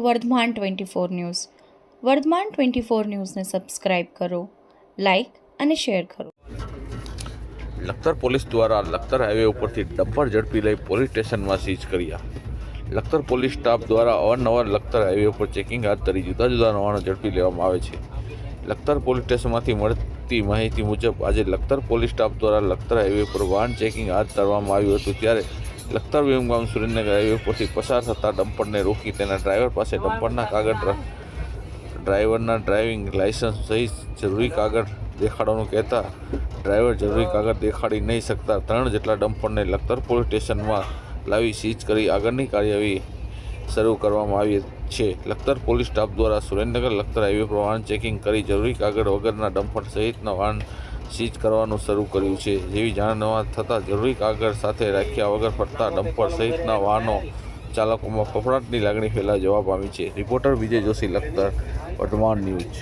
Varthaman 24 news Varthaman 24 news ने subscribe करो, like અને શેર કરો। લખતર પોલીસ દ્વારા લખતર હાઈવે ઉપરથી ડમ્પર ઝડપી લઈ પોલીસ સ્ટેશનમાં સીઝ કર્યા। લખતર પોલીસ સ્ટાફ દ્વારા અવારનવાર લખતર હાઈવે ઉપર ચેકિંગ હાથ ધરી જુદા જુદા વાહનો ઝડપી લેવામાં આવે છે। લખતર પોલીસ સ્ટેશનમાંથી મળતી માહિતી મુજબ આજે લખતર પોલીસ સ્ટાફ દ્વારા લખતર હાઈવે પર વાહન ચેકિંગ હાથ ધરવામાં આવ્યું હતું, ત્યારે લખતર વિરમગામ સુરેન્દ્રનગર હાઈવે પરથી પસાર થતા ડમ્પરને રોકી તેના ડ્રાઈવર પાસે ડમ્પરના કાગળ, ડ્રાઈવરના ડ્રાઇવિંગ લાયસન્સ સહિત જરૂરી કાગળ દેખાડવાનું કહેતા ડ્રાઈવર જરૂરી કાગળ દેખાડી નહીં શકતા 3 જેટલા ડમ્પરને લખતર પોલીસ સ્ટેશનમાં લાવી સીઝ કરી આગળની કાર્યવાહી શરૂ કરવામાં આવી છે। લખતર પોલીસ સ્ટાફ દ્વારા સુરેન્દ્રનગર લખતર હાઈવે પર વાહન ચેકિંગ કરી જરૂરી કાગળ વગરના ડમ્પર સહિતના વાહન સીઝ કરવાનું શરૂ કર્યું છે। જેવી જાણવા થતાં જરૂરી કાગળ સાથે રાખ્યા વગર ફરતા ડમ્પર સહિતના વાહનો ચાલકોમાં ફફડાટની લાગણી ફેલાઈ જવા પામી છે। રિપોર્ટર વિજય જોશી, લખતર, વર્ધમાન ન્યૂઝ।